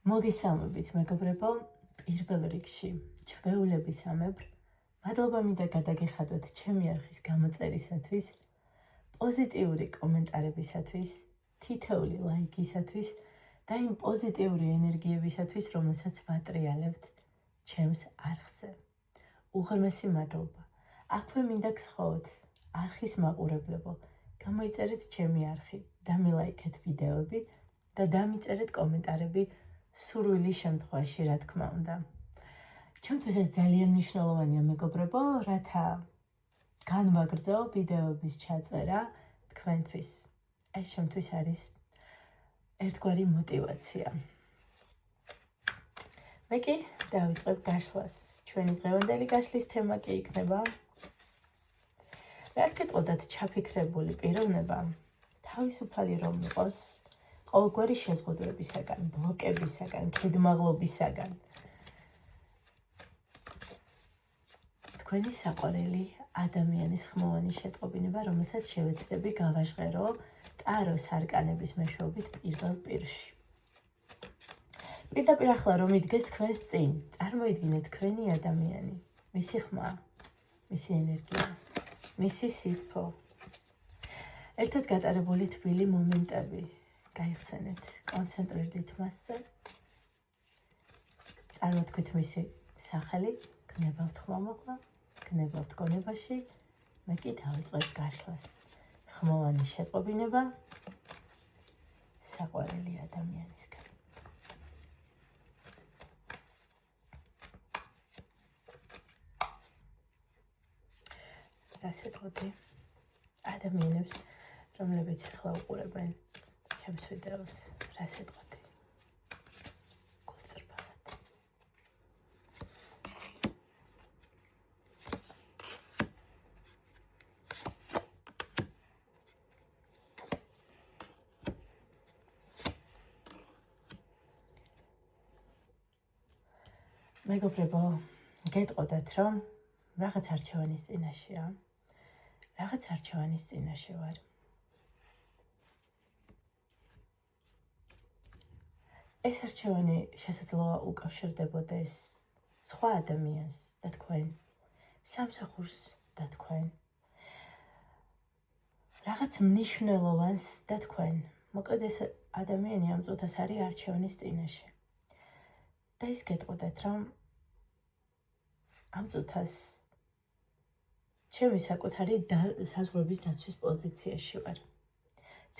მოგესალმებით, მეგობრებო, პირველ რიგში, ჩვეულების ამებრ, მადლობა მინდა გადაგეხადოთ ჩემი არხის გამოწერისათვის, პოზიტიური კომენტარებისათვის, თითოეული ლაიქისათვის და იმ პოზიტიური ენერგიებისათვის, რომელსაც ვატრიალებთ ჩემს არხზე. უღრმესი მადლობა. აქვე მინდა გთხოვოთ, არხის მაყურებლებო, გამოიწერეთ ჩემი არხი, დამილაიქეთ ვიდეოები და დამიწერეთ კომენტარები სურვილი შემთხვევაში, რა თქმა უნდა. ჩემთვის ეს ძალიან მნიშვნელოვანია, მეგობრებო, რათა განვაგრძო ვიდეოების ჩაწერა თქვენთვის. ეს ჩემთვის არის ერთგვარი мотивация. მე კი დავიწყებ გაშლას. ჩვენი დღევანდელი გაშლის თემა კი იქნება რას გეტყოდათ ჩაფიქრებული პიროვნება თავისუფალი რომ იყოს ყოველგვარი შეზღუდვებისაგან, ბლოკებისაგან, ქედმაღლობისაგან. თქვენი საყვარელი ადამიანის ხმოვანი შეტყობინება, რომელსაც შევეცდები გავაჟღერო ტაროს არკანების მეშვეობით პირველ პირში. პირდაპირ ახლა რომ იდგეს თქვენს წინ, წარმოიდგინეთ თქვენი ადამიანი, მისი ხმა, მისი ენერგია, მისი სითბო. ერთად გატარებული თბილი მომენტები. გაიხსენეთ, კონცენტრირდით მასზე. წარმოთქვით მისი სახელი, გნებავთ ხმამაღლა, გნებავთ გონებაში, მე კი დავიწყებ გაშლას. ხმოვანი შეტყობინება საყვარელი ადამიანისგან. რას ეტყოდი ადამიანებს, რომლებიც ახლა უყურებენ ჩემს ვიდეოს, რას ეტყოდი? გულწრფელად. მეგობრებო, გეტყოდათ, რომ რაღაც არჩევანის წინაშეა. რაღაც არჩევანის წინაშე ვარ. ეს არჩევანი შესაძლოა უკავშირდებოდეს სხვა ადამიანს და თქვენ, სამსახურს და თქვენ, რაღაც მნიშვნელოვანს და თქვენ. მოკლედ ეს ადამიანი ამ წუთას არის არჩევანის წინაშე. და ის გეტყოდათ, რომ ამ წუთას ჩემი საკუთარი საზღვრების დაცვის პოზიციაში ვარ.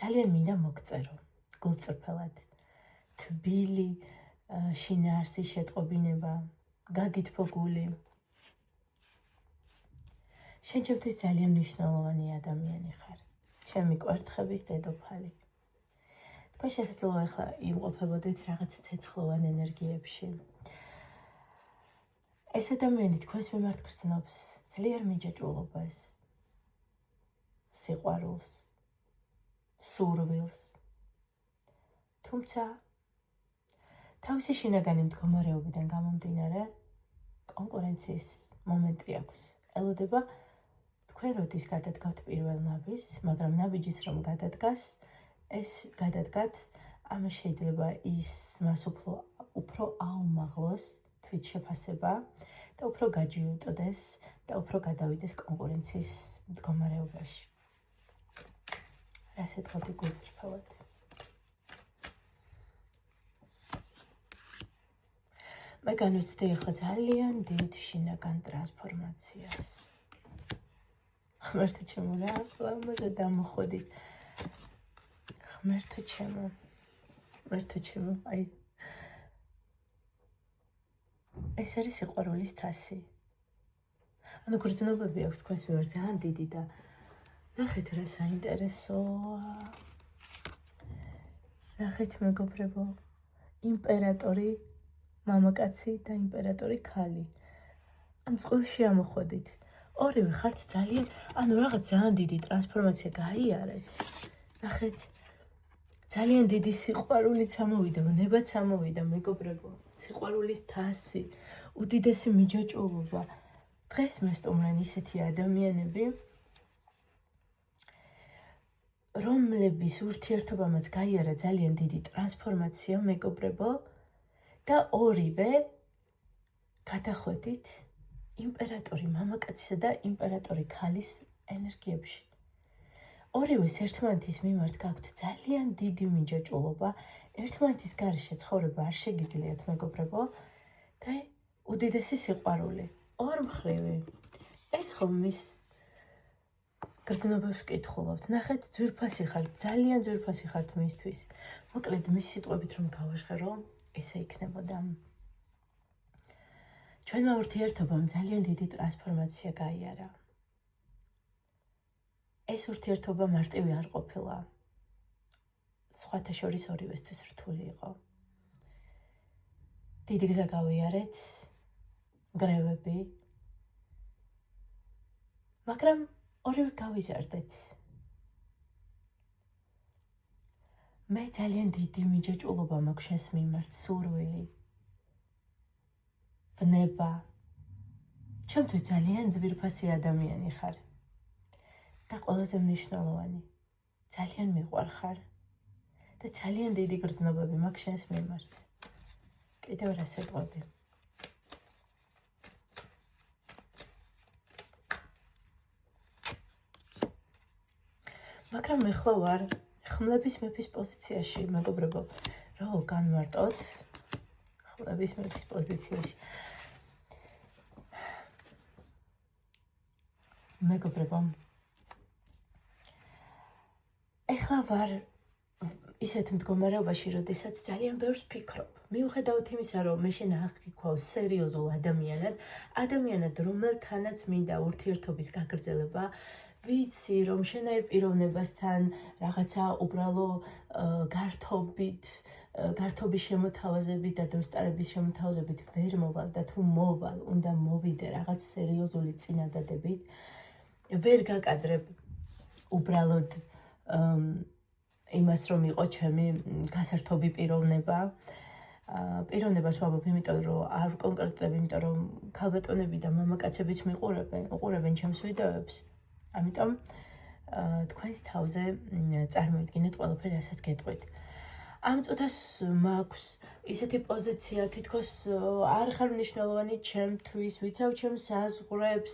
ძალიან მინდა მოგწერო, გულწრფელად. თბილი შინაარსის შეტყობინება, გაგითბო გული. შენ ჩემთვის ძალიან მნიშვნელოვანი ადამიანი ხარ. ჩემი კვერთხების დედოფალი. თქვენ შესაძლოა ახლა იმყოფებოდეთ რაღაც ცეცხლოვან ენერგიებში. ეს ადამიანი თქვენს მიმართ გრძნობს ძლიერ მინჯაჭულობას, სიყვარულს, სურვილს. თუმცა თავისი შინაგანი მდგომარეობიდან გამომდინარე, კონკურენციის მომენტი აქვს. ელოდება თქვენ როდის გადადგავთ პირველ ნაბიჯს, მაგრამ ნაბიჯის რომ გადადგას, ეს გადადგათ, ამას შეიძლება მას უფრო აუმაღლოს თვით შეფასება და უფრო გაჯიუტდეს და უფრო გადავიდეს კონკურენციის მდგომარეობაში. რას ეტყოდი გულწრფელად? მე განვიცდი ახლა ძალიან დიდ შინაგან ტრანსფორმაციას. ღმერთო ჩემო, რა ამაზე დამოხვედით. ღმერთო ჩემო, აი ეს არის სიყვარულის თასი. ანუ გრძნობები აქვს თქვენს მიმართ ძალიან დიდი და ნახეთ რა საინტერესოა. ნახეთ მეგობრებო, იმპერატორი მამაკაცი და იმპერატორი ქალი. ან წყვილში ამოხვედით. ორივე ხართ ძალიან, ანუ რაღაც ძალიან დიდი ტრანსფორმაცია გაიარეთ. ნახეთ, ძალიან დიდი სიყვარულიც ამოვიდა, ვნებაც ამოვიდა, მეგობრებო. სიყვარულის თასი, უდიდესი მიჯაჭვულობა. დღეს მოსტუმრენ ისეთი ადამიანები, რომლების ურთიერთობამაც გაიარა ძალიან დიდი ტრანსფორმაცია, მეგობრებო, და ორივე გადახვედით იმპერატორი მამაკაცისა და იმპერატორი ქალის ენერგიებში. ორივეს ერთმანეთის მიმართ გაქვთ ძალიან დიდი მინჯაჭულობა, ერთმანეთის გარეშე ცხოვრება არ შეგიძლიათ, მეგობრებო, და უდიდესი სიყვარული. ორმხრივი. ეს ხომ მის გრძნობებს ვკითხულობთ. ნახეთ, ძვირფასი ხართ, ძალიან ძვირფასი ხართ მისთვის. მოკლედ, მის სიტყვებით რომ გავაჟღერო, ესე იქნებოდა. ჩვენმა ურთიერთობამ ძალიან დიდი ტრანსფორმაცია გაიარა. ეს ურთიერთობა მარტივი არ ყოფილა. სხვათა შორის ორივესთვის რთული იყო. დიდი გზა გავიარეთ, მგრევები, მაგრამ ორივე გავიზარდეთ. მე ძალიან დიდი მინჯაჭულობა მაქვს შენს მიმართ, სურვილი, ბნება. ჩემთვის ძალიან ძვირფასი ადამიანი ხარ. და ყველაზე მნიშვნელოვანი, ძალიან მიყვარხარ და ძალიან დიდი გრძნობები მაქვს შენს მიმართ. კიდევ რა სიტყვები. მაგრამ მე ხლა ვარ ხმლების მეფის პოზიციაში, მეგობრებო, რა განვარტოთ ხმლების მეფის პოზიციაში. მეგობრებო, ეხლა ვარ ისეთ მდგომარეობაში, როდესაც ძალიან ბევრს ვფიქრობ. მიუხედავად იმისა, რომ მე შენ აღგიქვავ სერიოზულ ადამიანად, რომელთანაც მინდა ურთიერთობის გაგრძელება, ვიცი, რომ შენაერ პიროვნებასთან რაღაცა უბრალო გართობის შემოთავაზებით და დასტარების შემოთავაზებით ვერ მოვალ და თუ მოვალ, უნდა მოვიდე რაღაც სერიოზული წინადადებით. ვერ გაკადრებ უბრალოდ იმას, რომ იყო ჩემი გასართობი პიროვნება. პიროვნებას ვამბობ, იმიტომ რომ არ კონკრეტულად, იმიტომ რომ ქალბატონები და მამაკაცებიც უყურებენ ჩემს ვიდეოებს. ამიტომ თქვენს თავზე წარმოიდგინეთ ყველაფერი, რასაც გეტყვით. ამ წუთას მაქვს ისეთი პოზიცია, თითქოს არ ხარ მნიშვნელოვანი ჩემთვის, ვიცავ ჩემს საზღვრებს,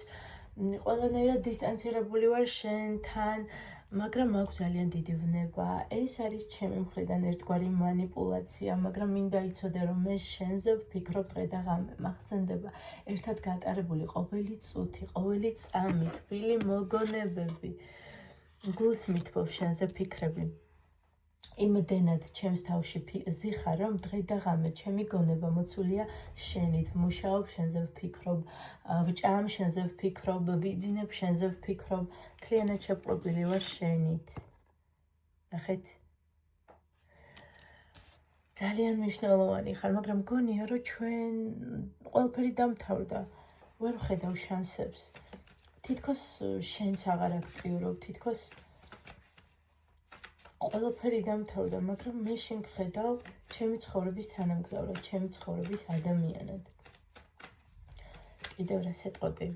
ყველანაირად დისტანცირებული ვარ შენთან, მაგრამ მაქვს ძალიან დიდი ვნება. ეს არის ჩემი მხრიდან ერთგვარი მანიპულაცია, მაგრამ მინდა იცოდე, რომ მე შენზე ვფიქრობ დღე და ღამე. მახსენდება ერთად გატარებული ყოველი წუთი, ყოველი წამი, თბილი მოგონებები. გულს მithბობ შენზე ფიქრები. იმდენად ჩემს თავში ზიხარ, რომ დღე და ღამე ჩემი გონება მოცულია შენით. ვმუშაობ, შენზე ვფიქრობ, ვჭამ, შენზე ვფიქრობ, ვიძინებ, შენზე ვფიქრობ. მთლიანად შეპყრობილი ვარ შენით. ნახეთ, ძალიან მნიშვნელოვანი ხარ, მაგრამ გონია, რომ ჩვენ ყველაფერი დამთავრდა. ვერ ვხედავ შანსებს. თითქოს შენც აღარ აქტიურობ, თითქოს ყველაფერი დამთავრდა, მაგრამ მე შენ გხედავ ჩემი ცხოვრების თანამგზავრად, ჩემი ცხოვრების ადამიანად. კიდევ რა სიტყვები.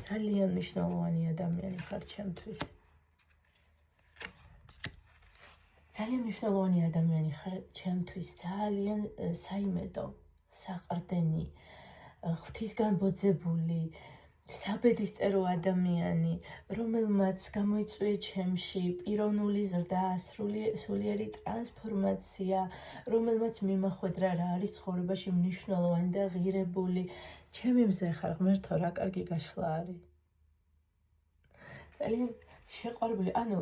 ძალიან მნიშვნელოვანი ადამიანი ხარ ჩემთვის. ძალიან მნიშვნელოვანი ადამიანი ხარ ჩემთვის, ძალიან საიმედო, საყრდენი, ღვთისგან ბოძებული, საბედისწერო ადამიანი, რომელმაც გამოიწვია ჩემში პიროვნული ზრდა, სულიერი ტრანსფორმაცია, რომელმაც მიმახვედრა რა არის ცხოვრებაში მნიშვნელოვანი და ღირებული. ჩემი მზე ხარ, ღმერთო, რა კარგი გაშლა არის. ძალიან შეყვარებული, ანუ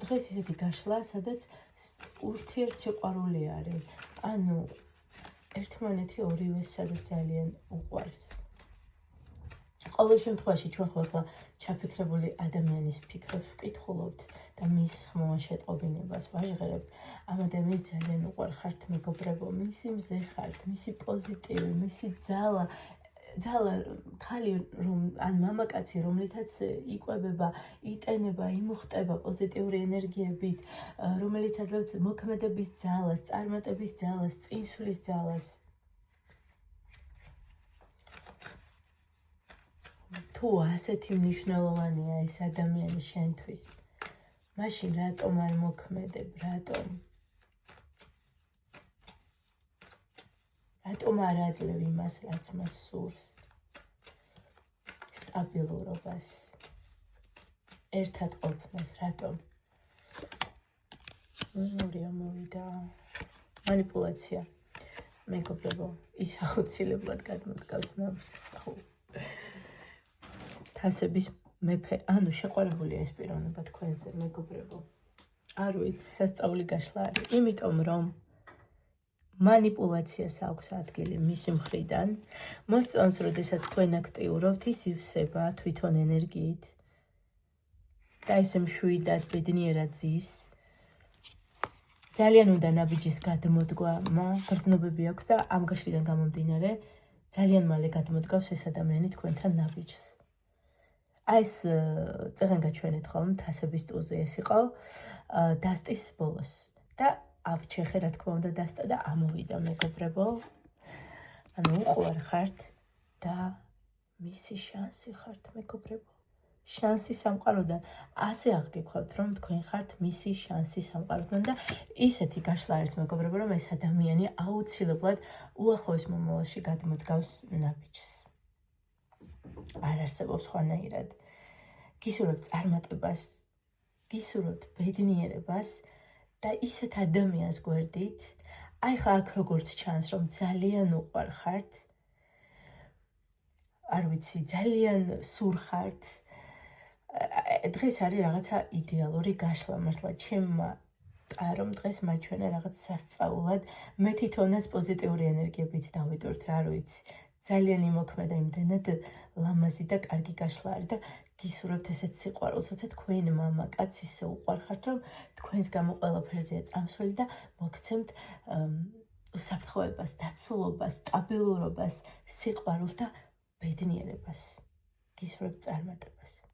დღეს ისეთი გაშლა, სადაც ურთიერთსიყვარული არის. ანუ ერთმანეთი ორივეს სადაც ძალიან უყვარს. ყოველ შემთხვევაში ჩვენ ხოლმე ჩაფიქრებული ადამიანის ფიქრებს ვკითხულობთ და მის ხმოვან შეტყობინებას ვაჟღერებთ. ამ ადამიანს ძალიან უყვარხართ, მეგობრებო, მისი მზე ხართ, მისი პოზიტივი, მისი ძალა, ქალი ან მამაკაცი, რომლითაც იკვებება, იტენება, იმუხტება პოზიტიური ენერგიებით, რომელიც აძლევთ მოქმედების ძალას, წარმატების ძალას, წინსვლის ძალას. თუ ასეთი მნიშვნელოვანია ეს ადამიანი შენთვის, მაშინ რატომ არ მოქმედებ, რატომ? რატომ არ აძლევ იმას, რაც მას სურს? სტაბილურობას, ერთად ყოფნას, რატომ? რია მოვიდა. მანიპულაცია. მეგობრებო, ის აუცილებლად გადმოდგავს ნავს. თასების მეფე, ანუ შეყვარებულია ეს პიროვნება თქვენზე, მეგობრებო. არ ვიცი, სასწაული გაშლა არის, იმიტომ რომ მანიპულაციას აქვს ადგილი მისი მხრიდან, მოსწონს, როდესაც თქვენ აქტიურობთ, ის ივსება თვითონ ენერგიით და ესე მშვიდად, ბედნიერად ზის. ძალიან უნდა ნაბიჯის გადმოდგა, გრძნობები აქვს და ამ გაშლიდან გამომდინარე, ძალიან მალე გადმოდგავს ეს ადამიანი თქვენთან ნაბიჯს. ეს წეგენ გაჩვენეთ ხომ, თასების ტულზე ეს იყო დასტის ბოლოს და ავჩეხე რა თქმა უნდა დასტა და ამოვიდა მეგობრებო. ანუ უყვარ ხართ და მისი შანსი ხართ მეგობრებო. შანსი სამყაროდან ასე აღგექვავთ რომ თქვენ ხართ მისი შანსი სამყაროდან და ისეთი გაშლა არის მეგობრებო რომ ეს ადამიანი აუცილებლად უახლოეს მომავალში გადმოდგავს ნაბიჯს. არ არსებობს ხვანაირად. გისურვებთ წარმატებას, გისურვებთ ბედნიერებას და ისეთ ადამიანს გვერდით, აი ხა აქ როგორც ჩანს რომ ძალიან უყვარ ხართ, არ ვიცი, ძალიან სურხართ. დღეს არის რაღაცა იდეალური გაშლა მართლა ჩემმა რომ დღეს მაჩვენა რაღაც სასწაულად მე თვითონაც პოზიტიური ენერგიებით დავიტვირთე, არ ვიცი. ძალიან იმოქმედა იმდენად ლამაზი და კარგი გაშლა არის და გისურვებთ ესეთ სიყვარულს, როცა თქვენ მამაკაც ისე უყვარხართ, რომ თქვენს გამო ყველაფერზეა წამსვლელი და მოგცემთ უსაფრთხოებას, დაცულობას, სტაბილურობას, სიყვარულს და ბედნიერებას. გისურვებთ წარმატებას.